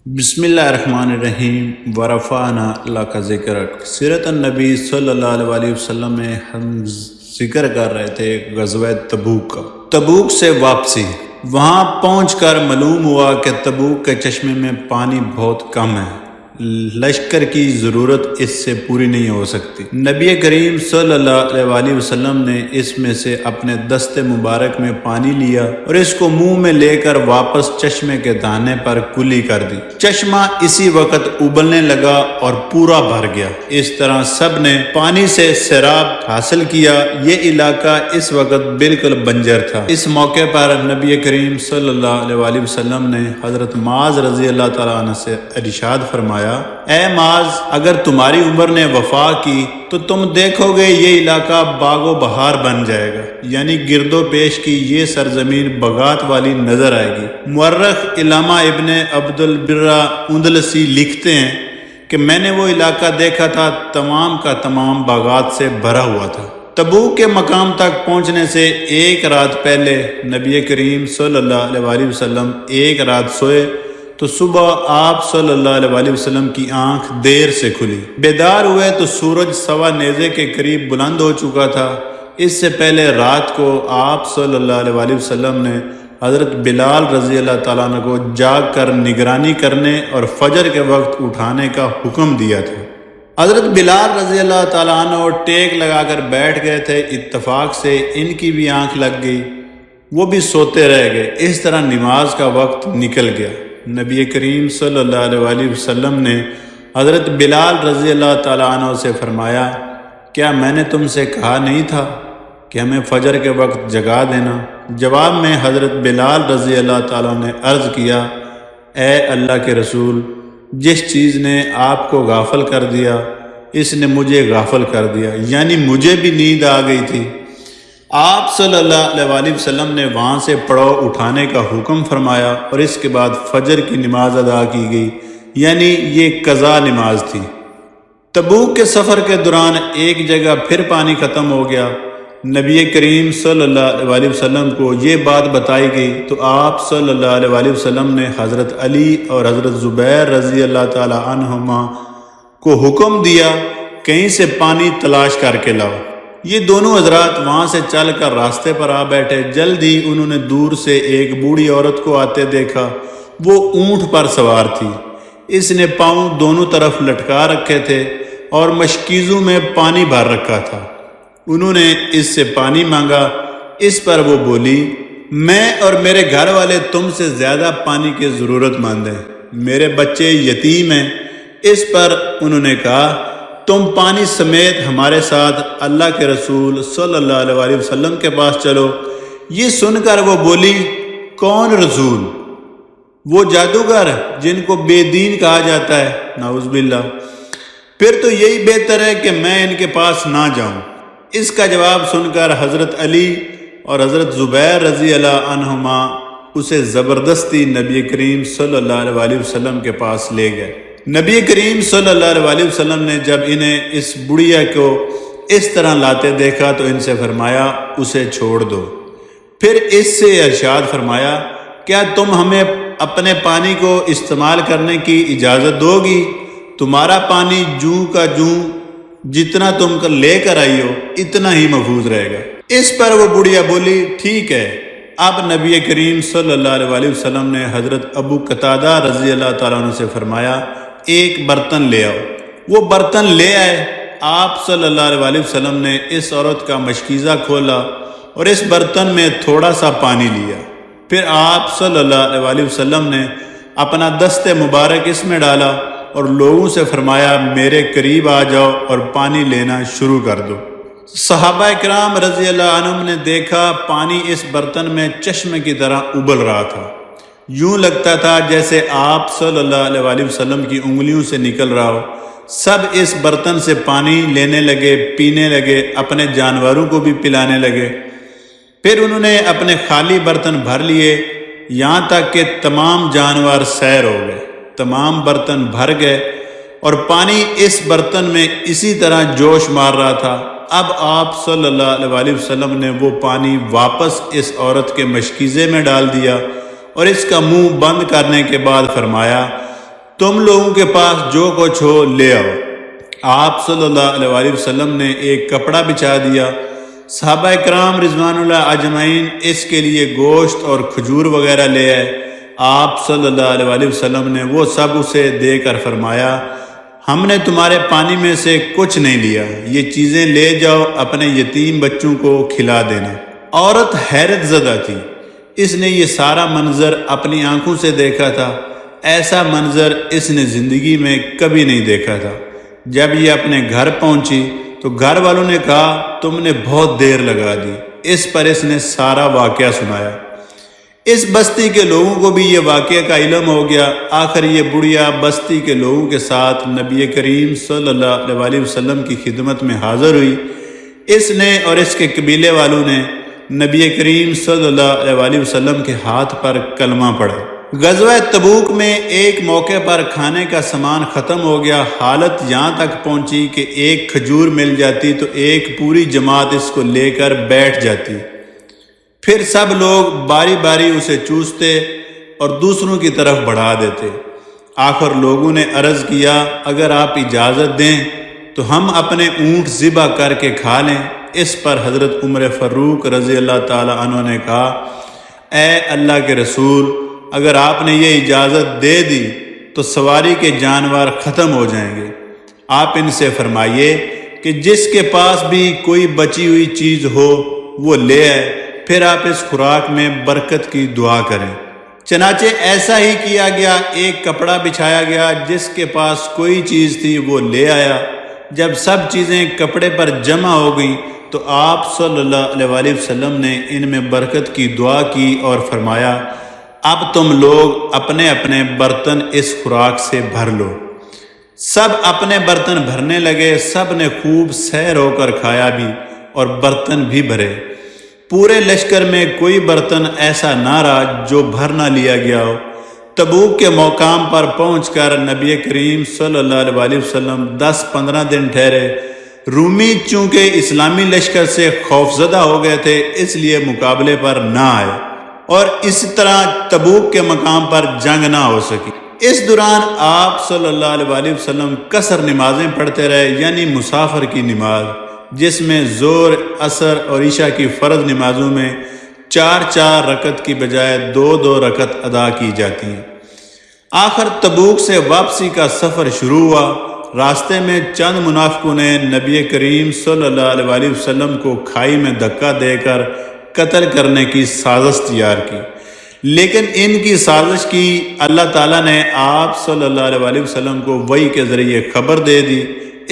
بسم اللہ الرحمن الرحیم ورفعنا لک ذکرک۔ سیرت النبی صلی اللہ علیہ وسلم میں ہم ذکر کر رہے تھے غزوہ تبوک کا۔ تبوک سے واپسی، وہاں پہنچ کر معلوم ہوا کہ تبوک کے چشمے میں پانی بہت کم ہے، لشکر کی ضرورت اس سے پوری نہیں ہو سکتی۔ نبی کریم صلی اللہ علیہ وسلم نے اس میں سے اپنے دست مبارک میں پانی لیا اور اس کو منہ میں لے کر واپس چشمے کے دہانے پر کلی کر دی۔ چشمہ اسی وقت ابلنے لگا اور پورا بھر گیا۔ اس طرح سب نے پانی سے سیراب حاصل کیا۔ یہ علاقہ اس وقت بالکل بنجر تھا۔ اس موقع پر نبی کریم صلی اللہ علیہ وسلم نے حضرت معاذ رضی اللہ تعالیٰ عنہ سے ارشاد فرمایا، اے معاذ، اگر تمہاری عمر نے وفا کی تو تم دیکھو گے یہ علاقہ باغ و بہار بن جائے گا، یعنی گرد و پیش کی یہ سرزمین بغات والی نظر آئے گی۔ مورخ علامہ ابن عبد البر اندلسی لکھتے ہیں کہ میں نے وہ علاقہ دیکھا تھا، تمام کا تمام باغات سے بھرا ہوا تھا۔ تبوک کے مقام تک پہنچنے سے ایک رات پہلے نبی کریم صلی اللہ علیہ وسلم ایک رات سوئے تو صبح آپ صلی اللہ علیہ وسلم کی آنکھ دیر سے کھلی۔ بیدار ہوئے تو سورج سوا نیزے کے قریب بلند ہو چکا تھا۔ اس سے پہلے رات کو آپ صلی اللہ علیہ وسلم نے حضرت بلال رضی اللہ تعالیٰ عنہ کو جاگ کر نگرانی کرنے اور فجر کے وقت اٹھانے کا حکم دیا تھا۔ حضرت بلال رضی اللہ تعالیٰ عنہ ٹیک لگا کر بیٹھ گئے تھے۔ اتفاق سے ان کی بھی آنکھ لگ گئی، وہ بھی سوتے رہ گئے۔ اس طرح نماز کا وقت نکل گیا۔ نبی کریم صلی اللہ علیہ وسلم نے حضرت بلال رضی اللہ تعالیٰ عنہ سے فرمایا، کیا میں نے تم سے کہا نہیں تھا کہ ہمیں فجر کے وقت جگا دینا؟ جواب میں حضرت بلال رضی اللہ تعالیٰ نے عرض کیا، اے اللہ کے رسول، جس چیز نے آپ کو غافل کر دیا اس نے مجھے غافل کر دیا، یعنی مجھے بھی نیند آ گئی تھی۔ آپ صلی اللہ علیہ وسلم نے وہاں سے پڑاؤ اٹھانے کا حکم فرمایا اور اس کے بعد فجر کی نماز ادا کی گئی، یعنی یہ قضا نماز تھی۔ تبوک کے سفر کے دوران ایک جگہ پھر پانی ختم ہو گیا۔ نبی کریم صلی اللہ علیہ وسلم کو یہ بات بتائی گئی تو آپ صلی اللہ علیہ وسلم نے حضرت علی اور حضرت زبیر رضی اللہ تعالی عنہما کو حکم دیا، کہیں سے پانی تلاش کر کے لاؤ۔ یہ دونوں حضرات وہاں سے چل کر راستے پر آ بیٹھے۔ جلد ہی انہوں نے دور سے ایک بوڑھی عورت کو آتے دیکھا۔ وہ اونٹ پر سوار تھی۔ اس نے پاؤں دونوں طرف لٹکا رکھے تھے اور مشکیزوں میں پانی بھر رکھا تھا۔ انہوں نے اس سے پانی مانگا۔ اس پر وہ بولی، میں اور میرے گھر والے تم سے زیادہ پانی کی ضرورت مند ہیں، میرے بچے یتیم ہیں۔ اس پر انہوں نے کہا، تم پانی سمیت ہمارے ساتھ اللہ کے رسول صلی اللہ علیہ وسلم کے پاس چلو۔ یہ سن کر وہ بولی، کون رسول؟ وہ جادوگر جن کو بے دین کہا جاتا ہے، نعوذ باللہ۔ پھر تو یہی بہتر ہے کہ میں ان کے پاس نہ جاؤں۔ اس کا جواب سن کر حضرت علی اور حضرت زبیر رضی اللہ عنہما اسے زبردستی نبی کریم صلی اللہ علیہ وسلم کے پاس لے گئے۔ نبی کریم صلی اللہ علیہ وسلم نے جب انہیں اس بڑھیا کو اس طرح لاتے دیکھا تو ان سے فرمایا، اسے چھوڑ دو۔ پھر اس سے ارشاد فرمایا، کیا تم ہمیں اپنے پانی کو استعمال کرنے کی اجازت دو گی؟ تمہارا پانی جوں کا جوں جتنا تم لے کر آئی ہو اتنا ہی محفوظ رہے گا۔ اس پر وہ بڑھیا بولی، ٹھیک ہے۔ اب نبی کریم صلی اللہ علیہ وسلم نے حضرت ابو قتادہ رضی اللہ تعالیٰ عنہ سے فرمایا، ایک برتن لے آؤ۔ وہ برتن لے آئے۔ آپ صلی اللہ علیہ وسلم نے اس عورت کا مشکیزہ کھولا اور اس برتن میں تھوڑا سا پانی لیا۔ پھر آپ صلی اللہ علیہ وسلم نے اپنا دست مبارک اس میں ڈالا اور لوگوں سے فرمایا، میرے قریب آ جاؤ اور پانی لینا شروع کر دو۔ صحابہ کرام رضی اللہ عنہم نے دیکھا پانی اس برتن میں چشمے کی طرح ابل رہا تھا۔ یوں لگتا تھا جیسے آپ صلی اللہ علیہ وسلم کی انگلیوں سے نکل رہا ہو۔ سب اس برتن سے پانی لینے لگے، پینے لگے، اپنے جانوروں کو بھی پلانے لگے۔ پھر انہوں نے اپنے خالی برتن بھر لیے، یہاں تک کہ تمام جانور سیر ہو گئے۔ تمام برتن بھر گئے اور پانی اس برتن میں اسی طرح جوش مار رہا تھا۔ اب آپ صلی اللہ علیہ وسلم نے وہ پانی واپس اس عورت کے مشکیزے میں ڈال دیا اور اس کا منہ بند کرنے کے بعد فرمایا، تم لوگوں کے پاس جو کچھ ہو لے آؤ۔ آپ صلی اللہ علیہ وسلم نے ایک کپڑا بچھا دیا۔ صحابہ کرام رضوان اللہ اجمعین اس کے لیے گوشت اور کھجور وغیرہ لے آئے۔ آپ صلی اللہ علیہ وسلم نے وہ سب اسے دے کر فرمایا، ہم نے تمہارے پانی میں سے کچھ نہیں لیا، یہ چیزیں لے جاؤ، اپنے یتیم بچوں کو کھلا دینا۔ عورت حیرت زدہ تھی، اس نے یہ سارا منظر اپنی آنکھوں سے دیکھا تھا، ایسا منظر اس نے زندگی میں کبھی نہیں دیکھا تھا۔ جب یہ اپنے گھر پہنچی تو گھر والوں نے کہا تم نے بہت دیر لگا دی۔ اس پر اس نے سارا واقعہ سنایا۔ اس بستی کے لوگوں کو بھی یہ واقعہ کا علم ہو گیا۔ آخر یہ بڑھیا بستی کے لوگوں کے ساتھ نبی کریم صلی اللہ علیہ وسلم کی خدمت میں حاضر ہوئی۔ اس نے اور اس کے قبیلے والوں نے نبی کریم صلی اللہ علیہ وسلم کے ہاتھ پر کلمہ پڑھا۔ غزوہ تبوک میں ایک موقع پر کھانے کا سامان ختم ہو گیا، حالت یہاں تک پہنچی کہ ایک کھجور مل جاتی تو ایک پوری جماعت اس کو لے کر بیٹھ جاتی، پھر سب لوگ باری باری اسے چوستے اور دوسروں کی طرف بڑھا دیتے۔ آخر لوگوں نے عرض کیا اگر آپ اجازت دیں تو ہم اپنے اونٹ ذبح کر کے کھا لیں۔ اس پر حضرت عمر فاروق رضی اللہ تعالی عنہ نے کہا، اے اللہ کے رسول، اگر آپ نے یہ اجازت دے دی تو سواری کے جانور ختم ہو جائیں گے۔ آپ ان سے فرمائیے کہ جس کے پاس بھی کوئی بچی ہوئی چیز ہو وہ لے آئے، پھر آپ اس خوراک میں برکت کی دعا کریں۔ چنانچہ ایسا ہی کیا گیا، ایک کپڑا بچھایا گیا، جس کے پاس کوئی چیز تھی وہ لے آیا۔ جب سب چیزیں کپڑے پر جمع ہو گئیں تو آپ صلی اللہ علیہ وسلم نے ان میں برکت کی دعا کی اور فرمایا، اب تم لوگ اپنے اپنے برتن اس خوراک سے بھر لو۔ سب اپنے برتن بھرنے لگے، سب نے خوب سیر ہو کر کھایا بھی اور برتن بھی بھرے۔ پورے لشکر میں کوئی برتن ایسا نہ رہا جو بھر نہ لیا گیا ہو۔ تبوک کے مقام پر پہنچ کر نبی کریم صلی اللہ علیہ وسلم 10-15 دن ٹھہرے۔ رومی چونکہ اسلامی لشکر سے خوفزدہ ہو گئے تھے، اس لیے مقابلے پر نہ آئے اور اس طرح تبوک کے مقام پر جنگ نہ ہو سکی۔ اس دوران آپ صلی اللہ علیہ وسلم قصر نمازیں پڑھتے رہے، یعنی مسافر کی نماز، جس میں ظہر، عصر اور عشاء کی فرض نمازوں میں 4 رکعت کی بجائے 2 رکعت ادا کی جاتی ہیں۔ آخر تبوک سے واپسی کا سفر شروع ہوا۔ راستے میں چند منافقوں نے نبی کریم صلی اللہ علیہ وسلم کو کھائی میں دھکا دے کر قتل کرنے کی سازش تیار کی، لیکن ان کی سازش کی اللہ تعالیٰ نے آپ صلی اللہ علیہ وسلم کو وحی کے ذریعے خبر دے دی۔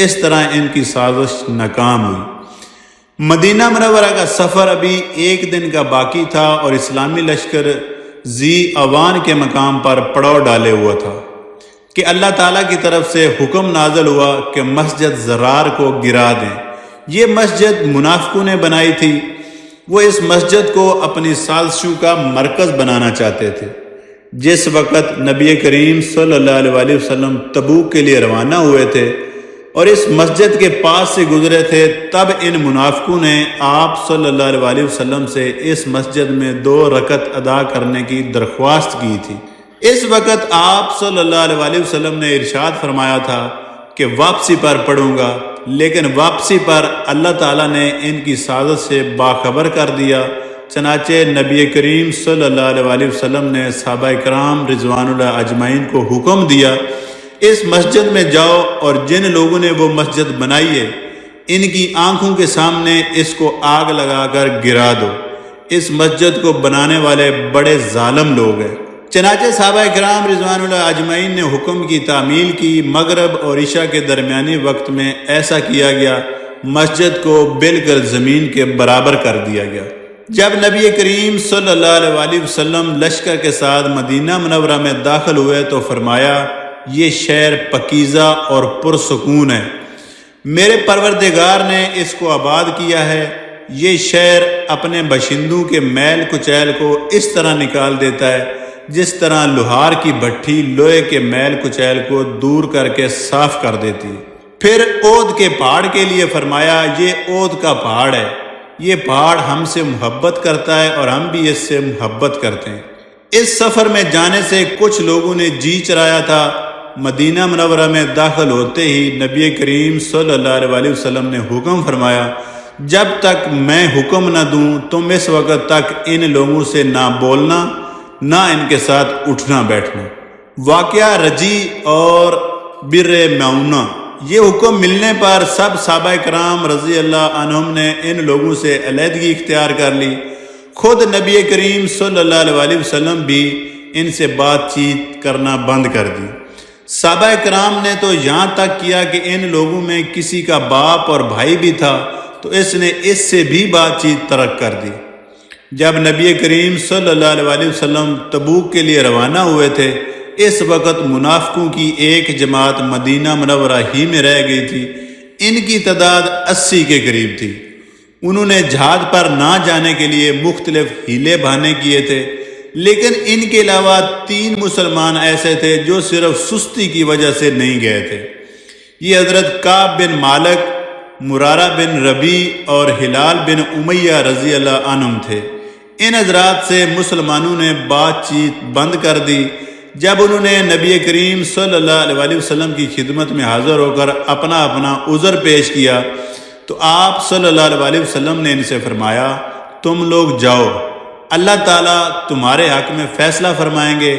اس طرح ان کی سازش ناکام ہوئی۔ مدینہ منورہ کا سفر ابھی 1 دن کا باقی تھا اور اسلامی لشکر ذی اوان کے مقام پر پڑاؤ ڈالے ہوا تھا کہ اللہ تعالیٰ کی طرف سے حکم نازل ہوا کہ مسجد زرار کو گرا دیں۔ یہ مسجد منافقوں نے بنائی تھی، وہ اس مسجد کو اپنی سازشوں کا مرکز بنانا چاہتے تھے۔ جس وقت نبی کریم صلی اللہ علیہ وسلم تبوک کے لیے روانہ ہوئے تھے اور اس مسجد کے پاس سے گزرے تھے، تب ان منافقوں نے آپ صلی اللہ علیہ وسلم سے اس مسجد میں 2 رکعت ادا کرنے کی درخواست کی تھی۔ اس وقت آپ صلی اللہ علیہ وسلم نے ارشاد فرمایا تھا کہ واپسی پر پڑھوں گا، لیکن واپسی پر اللہ تعالیٰ نے ان کی سازش سے باخبر کر دیا۔ چنانچہ نبی کریم صلی اللہ علیہ وسلم نے صحابہ کرام رضوان اللہ اجمعین کو حکم دیا، اس مسجد میں جاؤ اور جن لوگوں نے وہ مسجد بنائی ہے ان کی آنکھوں کے سامنے اس کو آگ لگا کر گرا دو۔ اس مسجد کو بنانے والے بڑے ظالم لوگ ہیں۔ چنانچہ صحابہ کرام رضوان اللہ اجمعین نے حکم کی تعمیل کی۔ مغرب اور عشاء کے درمیانی وقت میں ایسا کیا گیا، مسجد کو بالکل زمین کے برابر کر دیا گیا۔ جب نبی کریم صلی اللہ علیہ وسلم لشکر کے ساتھ مدینہ منورہ میں داخل ہوئے تو فرمایا، یہ شہر پاکیزہ اور پرسکون ہے، میرے پروردگار نے اس کو آباد کیا ہے۔ یہ شہر اپنے باشندوں کے میل کچیل کو اس طرح نکال دیتا ہے جس طرح لوہار کی بھٹی لوہے کے میل کچیل کو دور کر کے صاف کر دیتی۔ پھر اود کے پہاڑ کے لیے فرمایا، یہ اود کا پہاڑ ہے، یہ پہاڑ ہم سے محبت کرتا ہے اور ہم بھی اس سے محبت کرتے ہیں۔ اس سفر میں جانے سے کچھ لوگوں نے جی چرایا تھا، مدینہ منورہ میں داخل ہوتے ہی نبی کریم صلی اللہ علیہ وسلم نے حکم فرمایا، جب تک میں حکم نہ دوں تم اس وقت تک ان لوگوں سے نہ بولنا نہ ان کے ساتھ اٹھنا بیٹھنا۔ واقعہ رجی اور بر معونہ، یہ حکم ملنے پر سب صحابہ کرام رضی اللہ عنہم نے ان لوگوں سے علیحدگی اختیار کر لی۔ خود نبی کریم صلی اللہ علیہ وسلم بھی ان سے بات چیت کرنا بند کر دی۔ صحابہ کرام نے تو یہاں تک کیا کہ ان لوگوں میں کسی کا باپ اور بھائی بھی تھا تو اس نے اس سے بھی بات چیت ترک کر دی۔ جب نبی کریم صلی اللہ علیہ وسلم تبوک کے لیے روانہ ہوئے تھے، اس وقت منافقوں کی ایک جماعت مدینہ منورہ ہی میں رہ گئی تھی۔ ان کی تعداد 80 کے قریب تھی۔ انہوں نے جہاد پر نہ جانے کے لیے مختلف ہیلے بہانے کیے تھے، لیکن ان کے علاوہ 3 مسلمان ایسے تھے جو صرف سستی کی وجہ سے نہیں گئے تھے۔ یہ حضرت کعب بن مالک، مرارہ بن ربیع اور ہلال بن امیہ رضی اللہ عنہم تھے۔ ان حضرات سے مسلمانوں نے بات چیت بند کر دی۔ جب انہوں نے نبی کریم صلی اللہ علیہ وسلم کی خدمت میں حاضر ہو کر اپنا عذر پیش کیا تو آپ صلی اللہ علیہ وسلم نے ان سے فرمایا، تم لوگ جاؤ، اللہ تعالیٰ تمہارے حق میں فیصلہ فرمائیں گے۔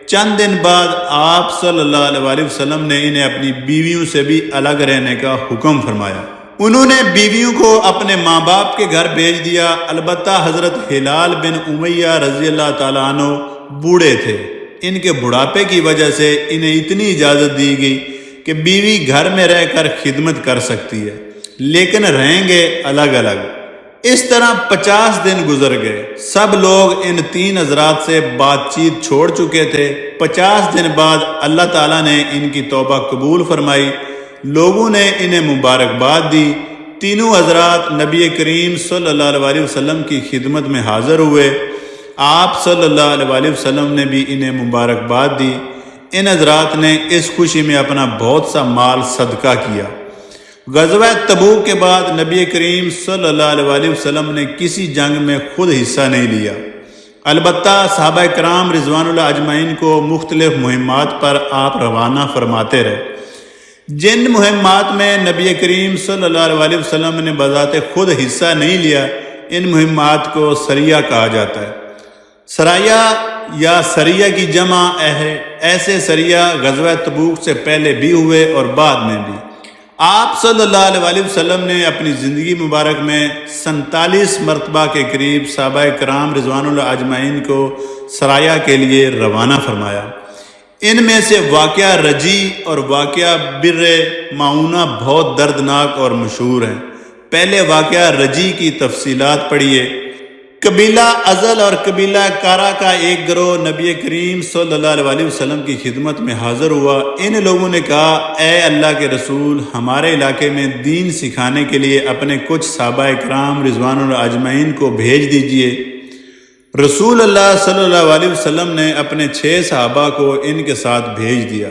چند دن بعد آپ صلی اللہ علیہ وسلم نے انہیں اپنی بیویوں سے بھی الگ رہنے کا حکم فرمایا۔ انہوں نے بیویوں کو اپنے ماں باپ کے گھر بھیج دیا، البتہ حضرت ہلال بن امیہ رضی اللہ تعالیٰ عنہ بوڑھے تھے۔ ان کے بڑھاپے کی وجہ سے انہیں اتنی اجازت دی گئی کہ بیوی گھر میں رہ کر خدمت کر سکتی ہے، لیکن رہیں گے الگ الگ۔ اس طرح 50 دن گزر گئے۔ سب لوگ ان 3 حضرات سے بات چیت چھوڑ چکے تھے۔ 50 دن بعد اللہ تعالیٰ نے ان کی توبہ قبول فرمائی۔ لوگوں نے انہیں مبارکباد دی۔ تینوں حضرات نبی کریم صلی اللہ علیہ وسلم کی خدمت میں حاضر ہوئے۔ آپ صلی اللہ علیہ وسلم نے بھی انہیں مبارکباد دی۔ ان حضرات نے اس خوشی میں اپنا بہت سا مال صدقہ کیا۔ غزوہ تبوک کے بعد نبی کریم صلی اللہ علیہ وسلم نے کسی جنگ میں خود حصہ نہیں لیا، البتہ صحابہ کرام رضوان اللہ اجمعین کو مختلف مہمات پر آپ روانہ فرماتے رہے۔ جن مہمات میں نبی کریم صلی اللہ علیہ وسلم نے بذات خود حصہ نہیں لیا، ان مہمات کو سریہ کہا جاتا ہے۔ سرایہ یا سریہ کی جمع ہے۔ ایسے سریہ غزوہ تبوک سے پہلے بھی ہوئے اور بعد میں بھی۔ آپ صلی اللہ علیہ وسلم نے اپنی زندگی مبارک میں 47 مرتبہ کے قریب صحابہ کرام رضوان اللہ اجمعین کو سرایہ کے لیے روانہ فرمایا۔ ان میں سے واقعہ رجی اور واقعہ بر معونہ بہت دردناک اور مشہور ہیں۔ پہلے واقعہ رجی کی تفصیلات پڑھیے۔ قبیلہ ازل اور قبیلہ کارا کا ایک گروہ نبی کریم صلی اللہ علیہ وسلم کی خدمت میں حاضر ہوا۔ ان لوگوں نے کہا، اے اللہ کے رسول، ہمارے علاقے میں دین سکھانے کے لیے اپنے کچھ صحابہ کرام رضوان اللہ اجمعین کو بھیج دیجئے۔ رسول اللہ صلی اللہ علیہ وسلم نے اپنے 6 صحابہ کو ان کے ساتھ بھیج دیا۔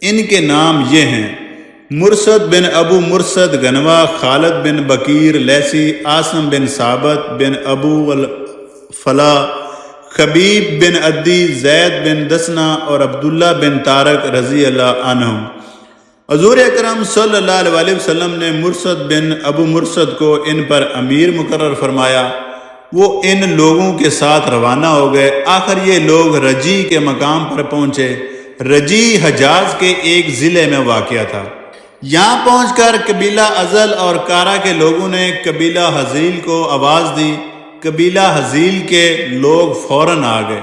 ان کے نام یہ ہیں: مرسد بن ابو مرسد گنوا، خالد بن بکیر لیسی، عاصم بن ثابت بن ابو الفلا، خبیب بن عدی، زید بن دسنا اور عبداللہ بن طارق رضی اللہ عنہم۔ حضور اکرم صلی اللہ علیہ وسلم نے مرسد بن ابو مرسد کو ان پر امیر مقرر فرمایا۔ وہ ان لوگوں کے ساتھ روانہ ہو گئے۔ آخر یہ لوگ رجی کے مقام پر پہنچے۔ رجی حجاز کے ایک ضلع میں واقع تھا۔ یہاں پہنچ کر قبیلہ ازل اور کارا کے لوگوں نے قبیلہ حزیل کو آواز دی۔ قبیلہ حزیل کے لوگ فوراً آ گئے،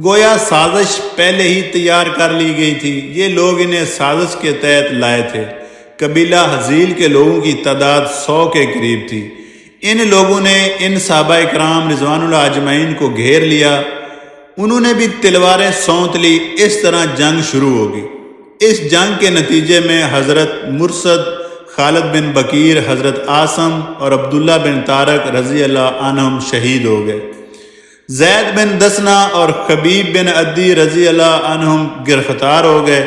گویا سازش پہلے ہی تیار کر لی گئی تھی۔ یہ لوگ انہیں سازش کے تحت لائے تھے۔ قبیلہ حزیل کے لوگوں کی تعداد 100 کے قریب تھی۔ ان لوگوں نے ان صحابہ کرام رضوان اللہ اجمعین کو گھیر لیا۔ انہوں نے بھی تلواریں سونت لی۔ اس طرح جنگ شروع ہوگی۔ اس جنگ کے نتیجے میں حضرت مرسد، خالد بن بکیر، حضرت عاصم اور عبداللہ بن طارق رضی اللہ عنہم شہید ہو گئے۔ زید بن دسنا اور خبیب بن عدی رضی اللہ عنہم گرفتار ہو گئے۔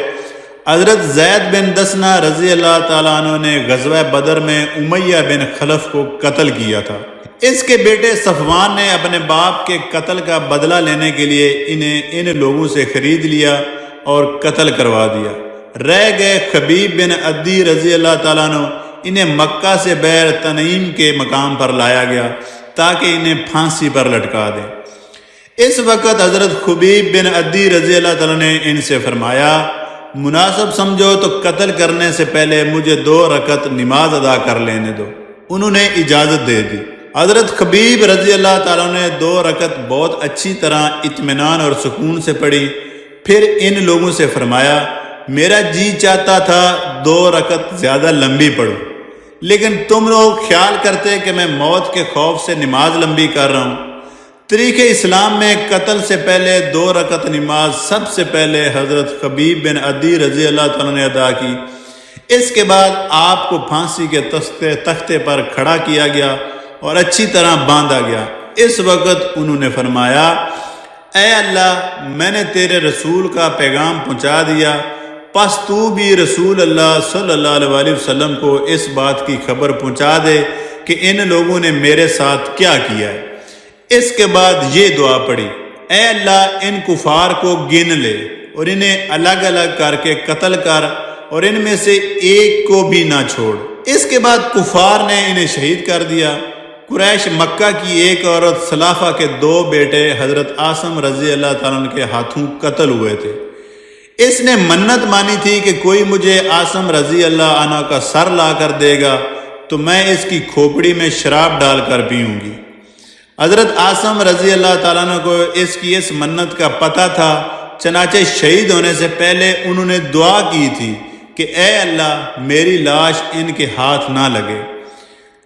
حضرت زید بن دسنا رضی اللہ تعالیٰ عنہ نے غزوہ بدر میں امیہ بن خلف کو قتل کیا تھا۔ اس کے بیٹے صفوان نے اپنے باپ کے قتل کا بدلہ لینے کے لیے انہیں ان لوگوں سے خرید لیا اور قتل کروا دیا۔ رہ گئے خبیب بن عدی رضی اللہ تعالیٰ عنہ، انہیں مکہ سے بیر تنعیم کے مقام پر لایا گیا تاکہ انہیں پھانسی پر لٹکا دیں۔ اس وقت حضرت خبیب بن عدی رضی اللہ تعالیٰ نے ان سے فرمایا، مناسب سمجھو تو قتل کرنے سے پہلے مجھے 2 رکعت نماز ادا کر لینے دو۔ انہوں نے اجازت دے دی۔ حضرت خبیب رضی اللہ تعالیٰ نے 2 رکعت بہت اچھی طرح اطمینان اور سکون سے پڑھی۔ پھر ان لوگوں سے فرمایا، میرا جی چاہتا تھا 2 رکعت زیادہ لمبی پڑھوں، لیکن تم لوگ خیال کرتے کہ میں موت کے خوف سے نماز لمبی کر رہا ہوں۔ طریق اسلام میں قتل سے پہلے 2 رکعت نماز سب سے پہلے حضرت خبیب بن عدی رضی اللہ تعالیٰ نے ادا کی۔ اس کے بعد آپ کو پھانسی کے تختے پر کھڑا کیا گیا اور اچھی طرح باندھا گیا۔ اس وقت انہوں نے فرمایا، اے اللہ، میں نے تیرے رسول کا پیغام پہنچا دیا، پس تو بھی رسول اللہ صلی اللہ علیہ وسلم کو اس بات کی خبر پہنچا دے کہ ان لوگوں نے میرے ساتھ کیا کیا ہے۔ اس کے بعد یہ دعا پڑھی، اے اللہ، ان کفار کو گن لے اور انہیں الگ الگ کر کے قتل کر اور ان میں سے ایک کو بھی نہ چھوڑ۔ اس کے بعد کفار نے انہیں شہید کر دیا۔ قریش مکہ کی ایک عورت سلافہ کے 2 بیٹے حضرت عاصم رضی اللہ تعالیٰ عنہ کے ہاتھوں قتل ہوئے تھے۔ اس نے منت مانی تھی کہ کوئی مجھے عاصم رضی اللہ عنہ کا سر لا کر دے گا تو میں اس کی کھوپڑی میں شراب ڈال کر پیوں گی۔ حضرت عاصم رضی اللہ تعالیٰ عنہ کو اس کی اس منت کا پتہ تھا، چنانچہ شہید ہونے سے پہلے انہوں نے دعا کی تھی کہ اے اللہ، میری لاش ان کے ہاتھ نہ لگے۔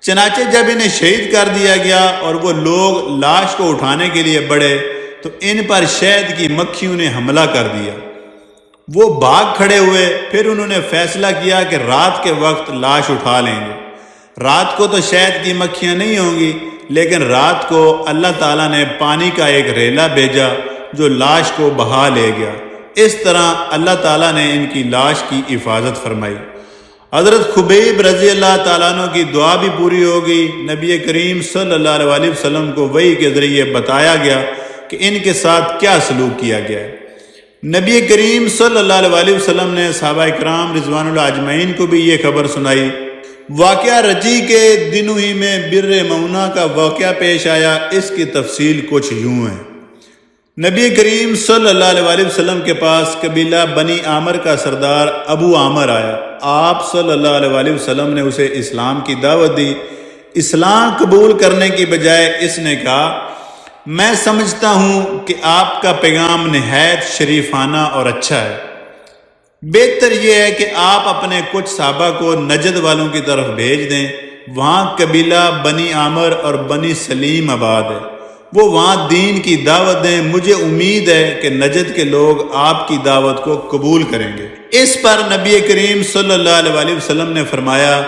چنانچہ جب انہیں شہید کر دیا گیا اور وہ لوگ لاش کو اٹھانے کے لیے بڑھے تو ان پر شہد کی مکھیوں نے حملہ کر دیا۔ وہ بھاگ کھڑے ہوئے۔ پھر انہوں نے فیصلہ کیا کہ رات کے وقت لاش اٹھا لیں گے۔ رات کو تو شہد کی مکھیاں نہیں ہوں گی، لیکن رات کو اللہ تعالیٰ نے پانی کا ایک ریلا بھیجا جو لاش کو بہا لے گیا۔ اس طرح اللہ تعالیٰ نے ان کی لاش کی حفاظت فرمائی۔ حضرت خبیب رضی اللہ تعالیٰ عنہ کی دعا بھی پوری ہو گئی۔ نبی کریم صلی اللہ علیہ وسلم کو وحی کے ذریعے بتایا گیا کہ ان کے ساتھ کیا سلوک کیا گیا ہے۔ نبی کریم صلی اللہ علیہ وسلم نے صحابہ کرام رضوان اللہ اجمعین کو بھی یہ خبر سنائی۔ واقعہ رجی کے دنوں ہی میں بر معونہ کا واقعہ پیش آیا۔ اس کی تفصیل کچھ یوں ہے۔ نبی کریم صلی اللہ علیہ وسلم کے پاس قبیلہ بنی عامر کا سردار ابو عامر آیا۔ آپ صلی اللہ علیہ وسلم نے اسے اسلام کی دعوت دی۔ اسلام قبول کرنے کی بجائے اس نے کہا، میں سمجھتا ہوں کہ آپ کا پیغام نہایت شریفانہ اور اچھا ہے۔ بہتر یہ ہے کہ آپ اپنے کچھ صحابہ کو نجد والوں کی طرف بھیج دیں۔ وہاں قبیلہ بنی عامر اور بنی سلیم آباد ہے، وہ وہاں دین کی دعوت دیں۔ مجھے امید ہے کہ نجد کے لوگ آپ کی دعوت کو قبول کریں گے۔ اس پر نبی کریم صلی اللہ علیہ وسلم نے فرمایا،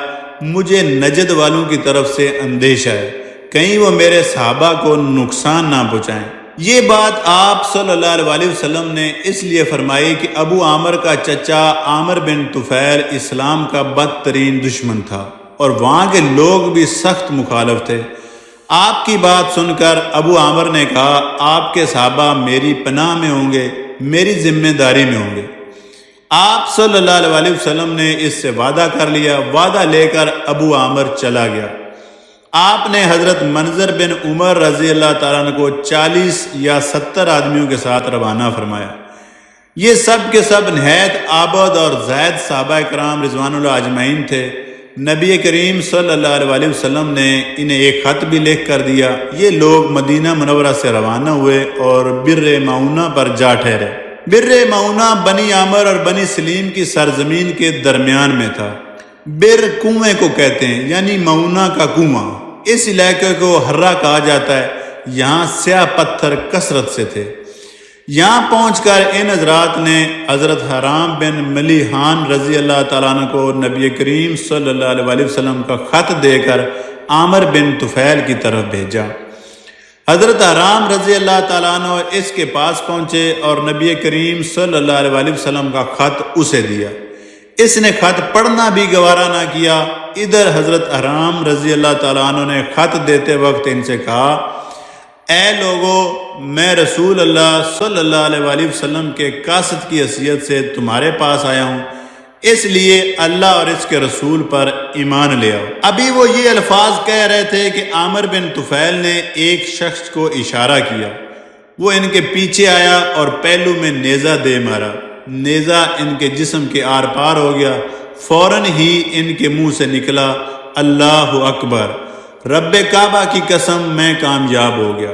مجھے نجد والوں کی طرف سے اندیشہ ہے، کہیں وہ میرے صحابہ کو نقصان نہ پہنچائیں۔ یہ بات آپ صلی اللہ علیہ وسلم نے اس لیے فرمائی کہ ابو عامر کا چچا عامر بن طفیل اسلام کا بدترین دشمن تھا اور وہاں کے لوگ بھی سخت مخالف تھے۔ آپ کی بات سن کر ابو عامر نے کہا، آپ کے صحابہ میری پناہ میں ہوں گے، میری ذمہ داری میں ہوں گے۔ آپ صلی اللہ علیہ وسلم نے اس سے وعدہ کر لیا۔ وعدہ لے کر ابو عامر چلا گیا۔ آپ نے حضرت منظر بن عمر رضی اللہ تعالیٰ عنہ کو 40 یا 70 آدمیوں کے ساتھ روانہ فرمایا۔ یہ سب کے سب نہایت عابد اور زاہد صحابہ کرام رضوان اللہ اجمعین تھے۔ نبی کریم صلی اللہ علیہ وسلم نے انہیں ایک خط بھی لکھ کر دیا۔ یہ لوگ مدینہ منورہ سے روانہ ہوئے اور بر معونہ پر جا ٹھہرے۔ بر معونہ بنی عامر اور بنی سلیم کی سرزمین کے درمیان میں تھا۔ بر کنویں کو کہتے ہیں، یعنی معونہ کا کنواں۔ اس علاقے کو ہرہ کہا جاتا ہے۔ یہاں سیاہ پتھر کثرت سے تھے۔ یہاں پہنچ کر ان حضرات نے حضرت حرام بن ملیحان رضی اللہ تعالیٰ عنہ کو نبی کریم صلی اللہ علیہ وسلم کا خط دے کر عامر بن طفیل کی طرف بھیجا۔ حضرت حرام رضی اللہ تعالیٰ عنہ اس کے پاس پہنچے اور نبی کریم صلی اللہ علیہ وسلم کا خط اسے دیا۔ اس نے خط پڑھنا بھی گوارا نہ کیا۔ ادھر حضرت حرام رضی اللہ تعالیٰ عنہ نے خط دیتے وقت ان سے کہا، اے لوگو، میں رسول اللہ صلی اللہ علیہ وآلہ وسلم کے قاصد کی حیثیت سے تمہارے پاس آیا ہوں، اس لیے اللہ اور اس کے رسول پر ایمان لے آؤ۔ ابھی وہ یہ الفاظ کہہ رہے تھے کہ عامر بن طفیل نے ایک شخص کو اشارہ کیا، وہ ان کے پیچھے آیا اور پہلو میں نیزہ دے مارا، نیزہ ان کے جسم کے آر پار ہو گیا، فوراً ہی ان کے منہ سے نکلا اللہ اکبر، رب کعبہ کی قسم میں کامیاب ہو گیا۔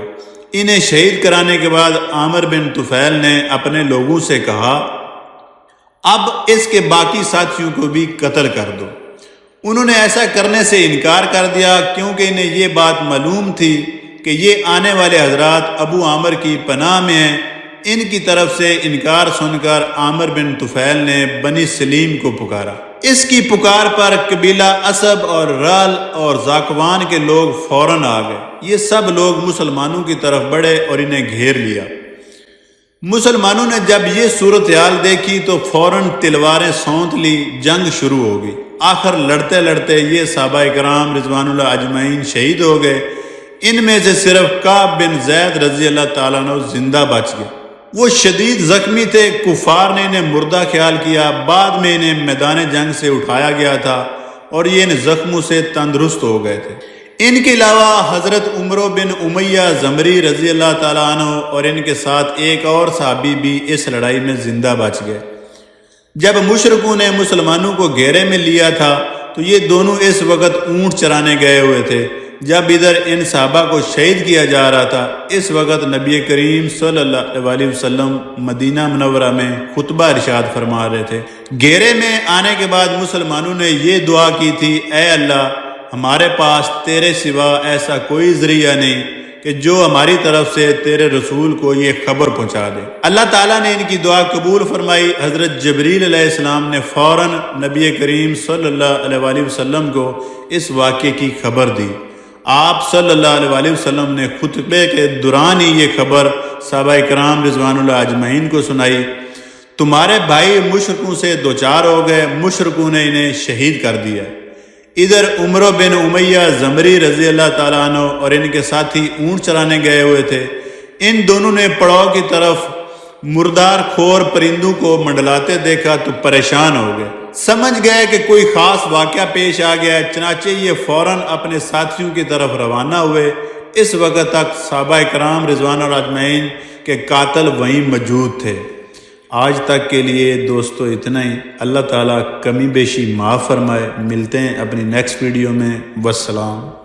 انہیں شہید کرانے کے بعد عامر بن طفیل نے اپنے لوگوں سے کہا اب اس کے باقی ساتھیوں کو بھی قتل کر دو۔ انہوں نے ایسا کرنے سے انکار کر دیا کیونکہ انہیں یہ بات معلوم تھی کہ یہ آنے والے حضرات ابو عامر کی پناہ میں ہیں۔ ان کی طرف سے انکار سن کر عامر بن طفیل نے بنی سلیم کو پکارا۔ اس کی پکار پر قبیلہ اسب اور رال اور ذاکوان کے لوگ فوراً آ گئے۔ یہ سب لوگ مسلمانوں کی طرف بڑھے اور انہیں گھیر لیا۔ مسلمانوں نے جب یہ صورتحال دیکھی تو فوراً تلواریں سونت لی، جنگ شروع ہو گئی۔ آخر لڑتے لڑتے یہ صحابہ کرام رضوان اللہ اجمعین شہید ہو گئے۔ ان میں سے صرف کعب بن زید رضی اللہ تعالیٰ عنہ زندہ بچ گئے۔ وہ شدید زخمی تھے، کفار نے انہیں مردہ خیال کیا، بعد میں انہیں میدان جنگ سے اٹھایا گیا تھا اور یہ ان زخموں سے تندرست ہو گئے تھے۔ ان کے علاوہ حضرت عمرو بن امیہ زمری رضی اللہ تعالیٰ عنہ اور ان کے ساتھ ایک اور صحابی بھی اس لڑائی میں زندہ بچ گئے۔ جب مشرکوں نے مسلمانوں کو گھیرے میں لیا تھا تو یہ دونوں اس وقت اونٹ چرانے گئے ہوئے تھے۔ جب ادھر ان صحابہ کو شہید کیا جا رہا تھا، اس وقت نبی کریم صلی اللہ علیہ وسلم مدینہ منورہ میں خطبہ ارشاد فرما رہے تھے۔ گھیرے میں آنے کے بعد مسلمانوں نے یہ دعا کی تھی، اے اللہ، ہمارے پاس تیرے سوا ایسا کوئی ذریعہ نہیں کہ جو ہماری طرف سے تیرے رسول کو یہ خبر پہنچا دے۔ اللہ تعالیٰ نے ان کی دعا قبول فرمائی۔ حضرت جبریل علیہ السلام نے فوراً نبی کریم صلی اللہ علیہ وآلہ وسلم کو اس واقعے کی خبر دی۔ آپ صلی اللہ علیہ وآلہ وسلم نے خطبے کے دوران ہی یہ خبر صحابہ کرام رضوان اللہ اجمعین کو سنائی۔ تمہارے بھائی مشرکوں سے دوچار ہو گئے، مشرکوں نے انہیں شہید کر دیا۔ ادھر عمرو بن امیہ زمری رضی اللہ تعالیٰ عنہ اور ان کے ساتھی اونٹ چرانے گئے ہوئے تھے۔ ان دونوں نے پڑاؤ کی طرف مردار خور پرندوں کو منڈلاتے دیکھا تو پریشان ہو گئے، سمجھ گئے کہ کوئی خاص واقعہ پیش آ گیا ہے، چنانچہ یہ فوراً اپنے ساتھیوں کی طرف روانہ ہوئے۔ اس وقت تک صحابہ کرام رضوان اللہ اجمعین کے قاتل وہیں موجود تھے۔ آج تک کے لیے دوستو اتنا ہی۔ اللہ تعالیٰ کمی بیشی معاف فرمائے۔ ملتے ہیں اپنی نیکسٹ ویڈیو میں۔ والسلام۔